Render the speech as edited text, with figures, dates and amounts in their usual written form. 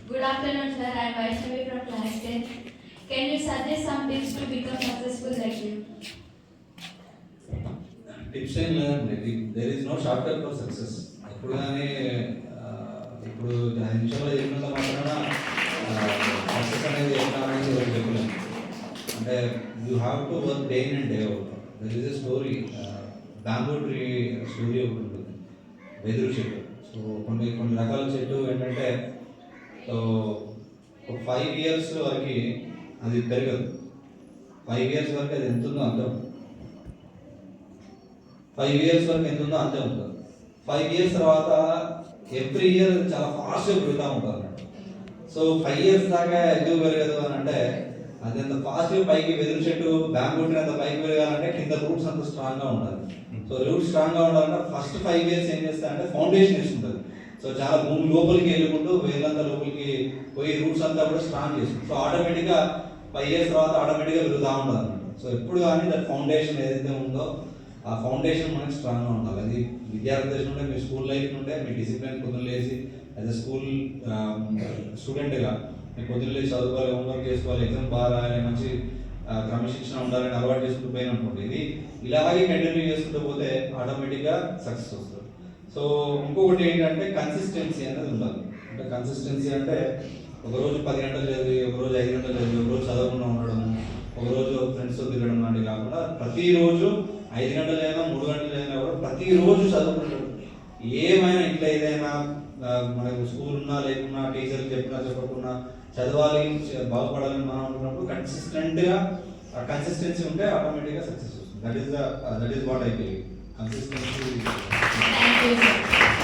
Good afternoon, sir. I am Vaishnavi from class 10. Can you suggest some tips to become successful like you? Tips ఏం లేదండి. There is no shortcut for success. ఎప్పుడు కానీ ఇప్పుడు 5 నిమిషాల్లో చెప్పినంత మాత్రాన success అనేది ఎట్లా అనేది చెప్పలేము. అంటే you have to work day in and day out. There is a story, bamboo tree story ఒకటి ఉంటుంది, వెదురు చెట్టు. సో కొన్ని రకాల చెట్టు ఏంటంటే సో 5 years వరకు అది పెరగదు. 5 years వరకు అది ఎంత ఉందో అంత 5 years వరకు ఎంత ఉందో అంతే ఉంటుంది. 5 years తర్వాత ఎవ్రీ ఇయర్ చాలా ఫాస్ట్గా పెరుగుతూ ఉంటుంది అన్నమాట. సో 5 years దాకా ఎందుకు పెరగదు అని అంటే అది అంత ఫాస్ట్గా పైకి వెదురు చెట్టు బ్యాంబూ ట్రీ అంత పైకి పెరగాలంటే కింద రూట్స్ అంత స్ట్రాంగ్గా ఉండాలి. సో రూట్స్ స్ట్రాంగ్గా ఉండాలంటే ఫస్ట్ 5 years ఏం చేస్తారంటే ఫౌండేషన్ వేసుకుంటుంది. సో చాలా భూమి లోపలికి వెళ్ళుకుంటూ వేలంతా లోపలికి పోయి రూట్స్ అంతా కూడా స్ట్రాంగ్ చేస్తుంది. సో ఆటోమేటిక్గా 5 years తర్వాత ఆటోమేటిక్గా పెరుగుతూ ఉంటుంది అన్నమాట. సో ఎప్పుడు కానీ దట్ ఫౌండేషన్ ఏదైతే ఉందో ఆ ఫౌండేషన్ మనకి స్ట్రాంగ్గా ఉండాలి. అది విద్యార్థి దశ నుండే, మీ స్కూల్ లైఫ్ నుండే, మీ డిసిప్లిన్ పొద్దున్న లేచి యాజ్ అ స్కూల్ స్టూడెంట్గా మీరు పొద్దున్న లేచి చదువుకోవాలి, హోంవర్క్ చేసుకోవాలి, ఎగ్జామ్ బాగా రాయాలి, మంచి క్రమశిక్షణ ఉండాలని అలవాటు చేసుకుంటూ పోయిన అనుకోండి. ఇది ఇలాగే కంటిన్యూ చేసుకుంటూ పోతే ఆటోమేటిక్గా సక్సెస్ వస్తుంది. సో ఇంకొకటి ఏంటంటే కన్సిస్టెన్సీ అనేది ఉండాలి. అంటే కన్సిస్టెన్సీ అంటే ఒకరోజు 10 గంటలు చదివి, ఒకరోజు 5 గంటలు చదివి, ఒకరోజు చదవకుండా ఉండడం, ఒకరోజు ఫ్రెండ్స్తో తిరగడం లాంటివి కాకుండా ప్రతిరోజు 5 గంటలు అయినా 3 గంటలు అయినా కూడా ప్రతిరోజు చదువుకుంటాడు. ఏమైనా ఇంట్లో ఏదైనా మనకు స్కూల్ ఉన్నా లేకున్నా, టీచర్కి చెప్పినా చెప్పకుండా చదవాలి, బాగుపడాలని మనం అనుకున్నప్పుడు కన్సిస్టెన్సీ ఉంటే ఆటోమేటిక్గా సక్సెస్ వస్తుంది. That is what I believe. Consistency. Thank you, sir.